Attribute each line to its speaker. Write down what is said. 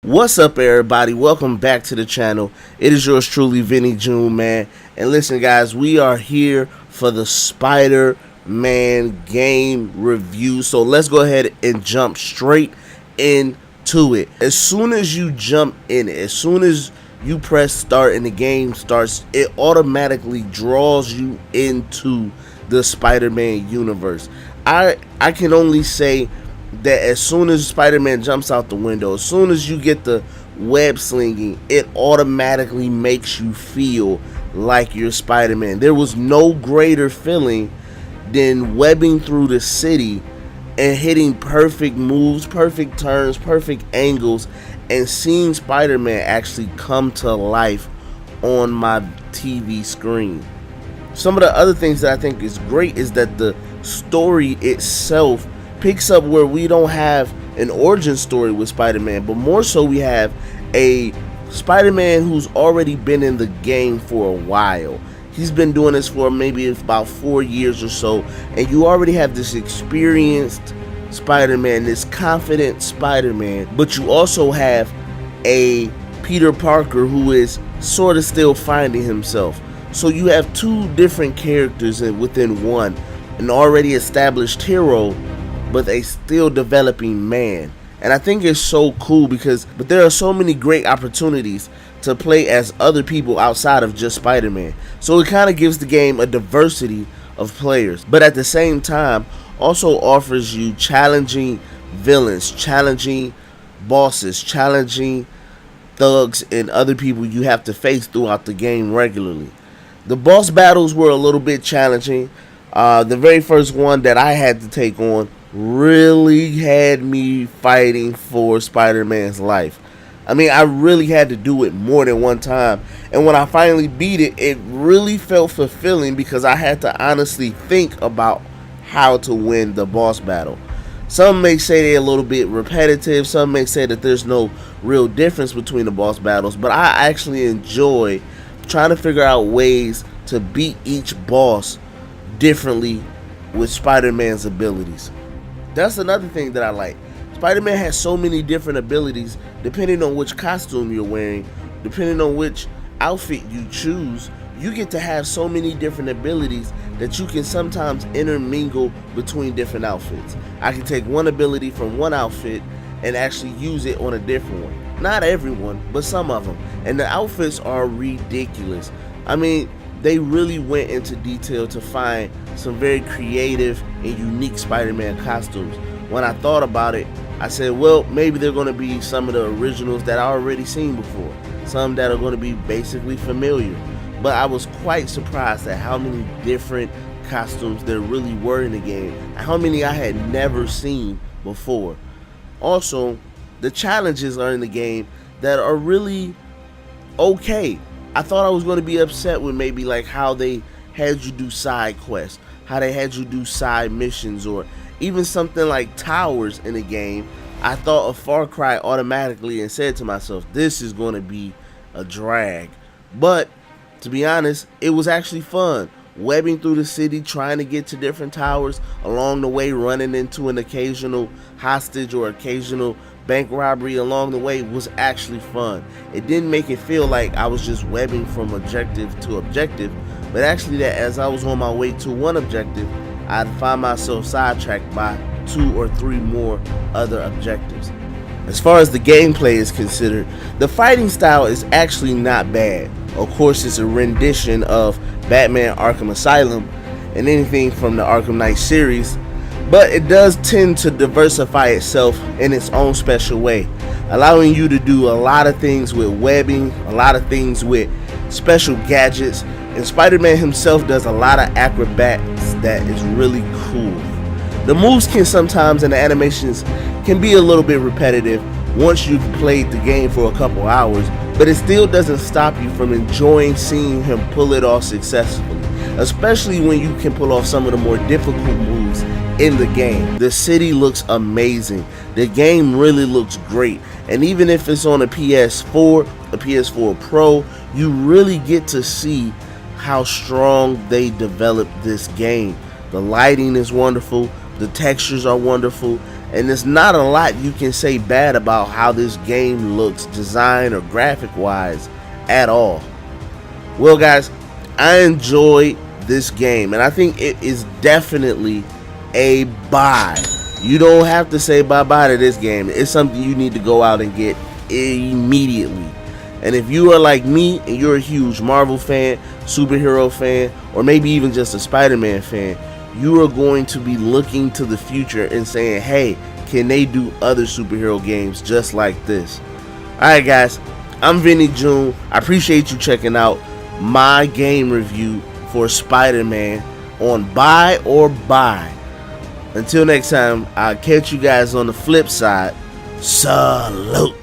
Speaker 1: What's up, everybody? Welcome back to the channel. It is yours truly, Vinny June, man. And listen, guys, we are here for the Spider-Man game review. So let's go ahead and jump straight into it. As soon as you jump in it, as soon as you press start and the game starts, it automatically draws you into the Spider-Man universe. I can only say that as soon as Spider-Man jumps out the window, as soon as you get the web slinging, it automatically makes you feel like you're Spider-Man. There was no greater feeling than webbing through the city and hitting perfect moves, perfect turns, perfect angles, and seeing Spider-Man actually come to life on my TV screen. Some of the other things that I think is great is that the story itself picks up where we don't have an origin story with Spider-Man, but more so we have a Spider-Man who's already been in the game for a while. He's been doing this for maybe about 4 years or so, and you already have this experienced Spider-Man, this confident Spider-Man, but you also have a Peter Parker who is sort of still finding himself. So you have two different characters within one, an already established hero but a still developing man. And I think it's so cool but there are so many great opportunities to play as other people outside of just Spider-Man. So it kind of gives the game a diversity of players, but at the same time also offers you challenging villains, challenging bosses, challenging thugs, and other people you have to face throughout the game regularly. The boss battles were a little bit challenging. The very first one that I had to take on really had me fighting for Spider-Man's life. I mean, I really had to do it more than one time. And when I finally beat it, it really felt fulfilling because I had to honestly think about how to win the boss battle. Some may say they're a little bit repetitive. Some may say that there's no real difference between the boss battles. But I actually enjoy trying to figure out ways to beat each boss differently with Spider-Man's abilities. That's another thing that I like. Spider-Man has so many different abilities depending on which costume you're wearing, depending on which outfit you choose. You get to have so many different abilities that you can sometimes intermingle between different outfits. I can take one ability from one outfit and actually use it on a different one. Not everyone, but some of them. And the outfits are ridiculous. I mean, they really went into detail to find some very creative and unique Spider-Man costumes. When I thought about it, I said, well, maybe they're going to be some of the originals that I already seen before, some that are going to be basically familiar. But I was quite surprised at how many different costumes there really were in the game, and how many I had never seen before. Also, the challenges are in the game that are really okay. I thought I was going to be upset with maybe like how they had you do side quests, how they had you do side missions, or even something like towers in the game. I thought of Far Cry automatically and said to myself, this is going to be a drag. But to be honest, it was actually fun. Webbing through the city, trying to get to different towers, along the way running into an occasional hostage or occasional bank robbery along the way was actually fun. It didn't make it feel like I was just webbing from objective to objective, but actually that as I was on my way to one objective, I'd find myself sidetracked by 2 or 3 more other objectives. As far as the gameplay is considered, the fighting style is actually not bad. Of course, it's a rendition of Batman Arkham Asylum and anything from the Arkham Knight series, but it does tend to diversify itself in its own special way, allowing you to do a lot of things with webbing, a lot of things with special gadgets, and Spider-Man himself does a lot of acrobatics that is really cool. The moves can sometimes, and the animations can be a little bit repetitive once you've played the game for a couple hours, but it still doesn't stop you from enjoying seeing him pull it off successfully, especially when you can pull off some of the more difficult moves in the game. The city looks amazing. The game really looks great. And even if it's on a PS4, a PS4 Pro, you really get to see how strong they developed this game. The lighting is wonderful. The textures are wonderful. and there's not a lot you can say bad about how this game looks, design or graphic wise, at all. Well, guys, I enjoyed this game, and I think it is definitely a buy. You don't have to say bye-bye to this game. It's something you need to go out and get immediately. And if you are like me and you're a huge Marvel fan, superhero fan, or maybe even just a Spider-Man fan, you are going to be looking to the future and saying, hey, can they do other superhero games just like this? Alright, guys, I'm Vinny June. I appreciate you checking out my game review for Spider-Man on Buy or Buy. Until next time, I'll catch you guys on the flip side. Salute.